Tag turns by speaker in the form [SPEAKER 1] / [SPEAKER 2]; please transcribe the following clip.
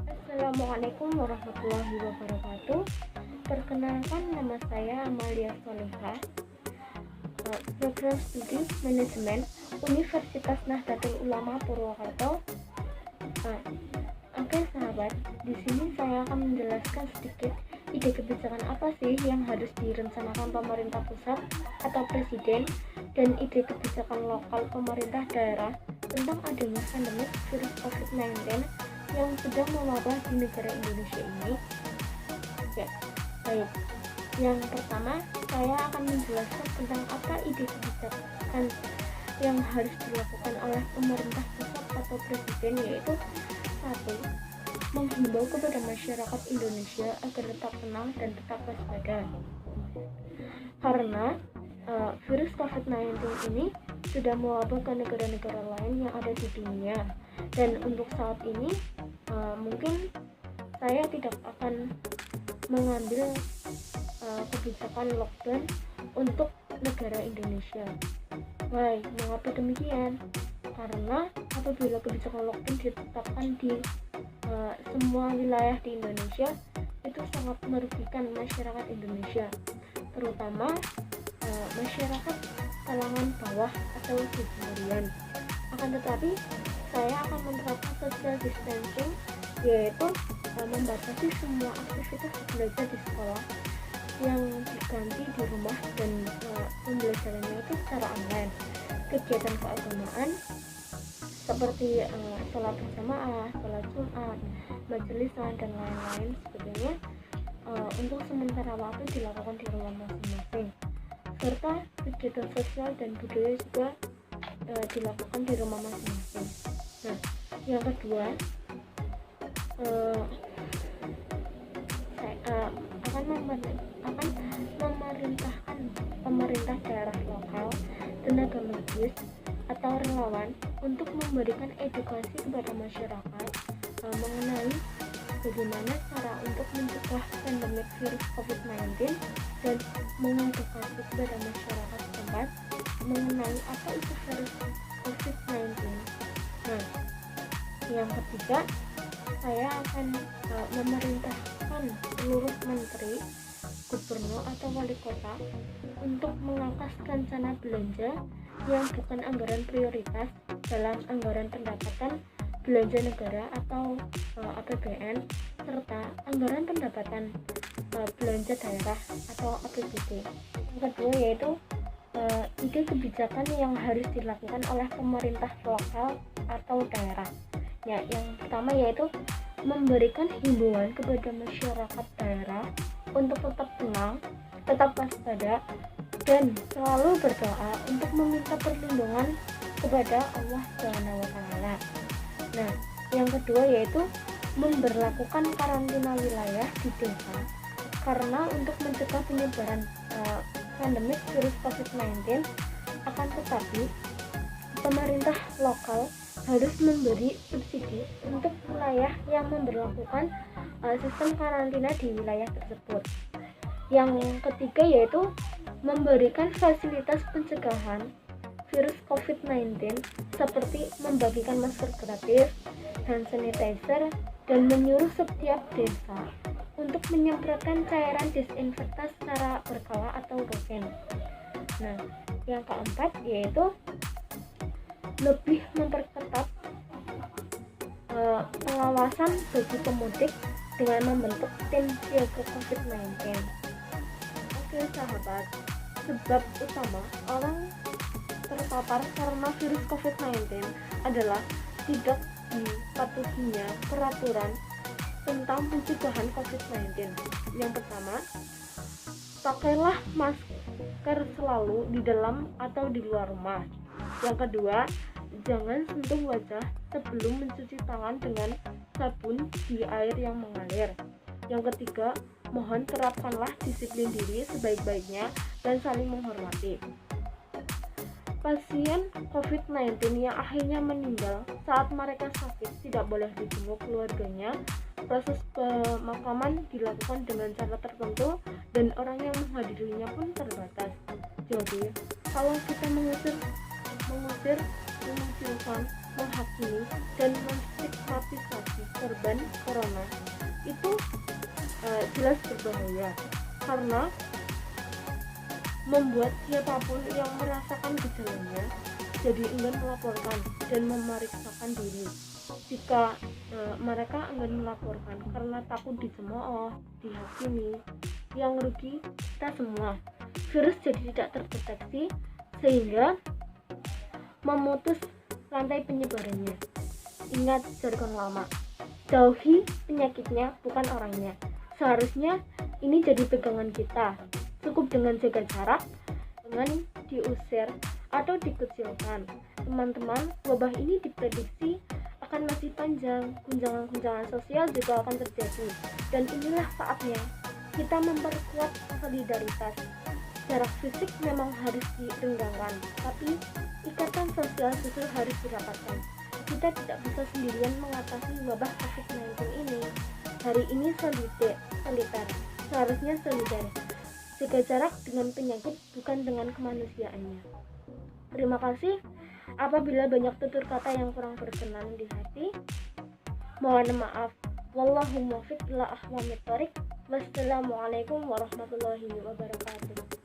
[SPEAKER 1] Assalamualaikum warahmatullahi wabarakatuh. Perkenalkan, nama saya Amalia Solihah, program studi manajemen Universitas Nahdlatul Ulama Purwokerto. Oke sahabat, di sini saya akan menjelaskan sedikit ide kebijakan apa sih yang harus direncanakan pemerintah pusat atau presiden, dan ide kebijakan lokal pemerintah daerah tentang adanya pandemi virus COVID-19 yang sedang mewabah di negara Indonesia ini. Ya, baik. Yang pertama, saya akan menjelaskan tentang apa ide kebijakan yang harus dilakukan oleh pemerintah pusat atau presiden, yaitu satu, menghimbau kepada masyarakat Indonesia agar tetap tenang dan tetap waspada. Karena virus COVID-19 ini sudah mewabah ke negara-negara lain yang ada di dunia, dan untuk saat ini mungkin saya tidak akan mengambil kebijakan lockdown untuk negara Indonesia. Why? Mengapa demikian? Karena apabila kebijakan lockdown ditetapkan di semua wilayah di Indonesia, itu sangat merugikan masyarakat Indonesia, terutama masyarakat kalangan bawah atau sendirian. Akan tetapi saya akan menerapkan social distancing, yaitu membatasi semua aktivitas belajar di sekolah yang diganti di rumah, dan pembelajarannya itu secara online. Kegiatan keagamaan seperti sholat berjamaah, sholat Jumat, majelisan, dan lain-lain sebagainya untuk sementara waktu dilakukan di rumah masing-masing, serta kegiatan sosial dan budaya juga dilakukan di rumah masing-masing. Nah, yang kedua, saya akan memerintahkan pemerintah daerah lokal, tenaga medis atau relawan untuk memberikan edukasi kepada masyarakat mengenai bagaimana cara untuk mencegah pandemi virus COVID-19, dan mengedukasi kepada masyarakat setempat mengenai apa itu virus COVID-19. Nah, yang ketiga, saya akan memerintahkan seluruh menteri, gubernur atau wali kota untuk mengangkas rencana belanja yang bukan anggaran prioritas dalam anggaran pendapatan belanja negara atau APBN, serta anggaran pendapatan belanja daerah atau APBD. Yang kedua yaitu ide kebijakan yang harus dilakukan oleh pemerintah lokal atau daerah. Ya, yang pertama yaitu memberikan himbauan kepada masyarakat daerah untuk tetap tenang, tetap waspada, dan selalu berdoa untuk meminta perlindungan kepada Allah SWT. Nah, yang kedua yaitu memberlakukan karantina wilayah di desa, karena untuk mencegah penyebaran pandemi virus COVID-19. Akan tetapi pemerintah lokal harus memberi subsidi untuk wilayah yang memberlakukan sistem karantina di wilayah tersebut. Yang ketiga yaitu memberikan fasilitas pencegahan virus COVID-19 seperti membagikan masker gratis, hand sanitizer, dan menyuruh setiap desa untuk menyemprotkan cairan disinfektan secara berkala atau rutin. Nah, yang keempat yaitu lebih memperketat pengawasan bagi pemudik dengan membentuk tim siaga COVID-19. Oke sahabat, sebab utama orang terpapar karena virus COVID-19 adalah tidak dipatuhinya peraturan tentang pencegahan COVID-19. Yang pertama, pakailah masker selalu di dalam atau di luar rumah. Yang kedua, jangan sentuh wajah sebelum mencuci tangan dengan sabun di air yang mengalir. Yang ketiga, mohon terapkanlah disiplin diri sebaik-baiknya dan saling menghormati. Pasien COVID-19 yang akhirnya meninggal saat mereka sakit tidak boleh dijenguk keluarganya. Proses pemakaman dilakukan dengan cara tertentu dan orang yang menghadirinya pun terbatas. Jadi, kalau kita mengusir mengkucilkan, menghakimi, dan menstigmatisasi korban corona itu jelas berbahaya, karena membuat siapapun yang merasakan gejalanya jadi enggan melaporkan dan memeriksakan diri. Jika mereka enggan melaporkan karena takut dicemooh, dihakimi, yang rugi kita semua. Virus jadi tidak terdeteksi sehingga memutus rantai penyebarannya. Ingat jargon lama, jauhi penyakitnya bukan orangnya. Seharusnya ini jadi pegangan kita. Cukup dengan jaga jarak, dengan diusir atau dikucilkan. Teman-teman, wabah ini diprediksi akan masih panjang, guncangan-guncangan sosial juga akan terjadi. Dan inilah saatnya kita memperkuat solidaritas. Jarak fisik memang harus direnggangkan, tapi ikatan sosial justru harus dirapatkan. Kita tidak bisa sendirian mengatasi wabah COVID-19 ini. Hari ini soliter, seharusnya solidar. Jaga jarak dengan penyakit, bukan dengan kemanusiaannya. Terima kasih. Apabila banyak tutur kata yang kurang berkenan di hati, mohon maaf. Wallahu muwaffiq ila aqwamit thoriq. Wassalamualaikum warahmatullahi wabarakatuh.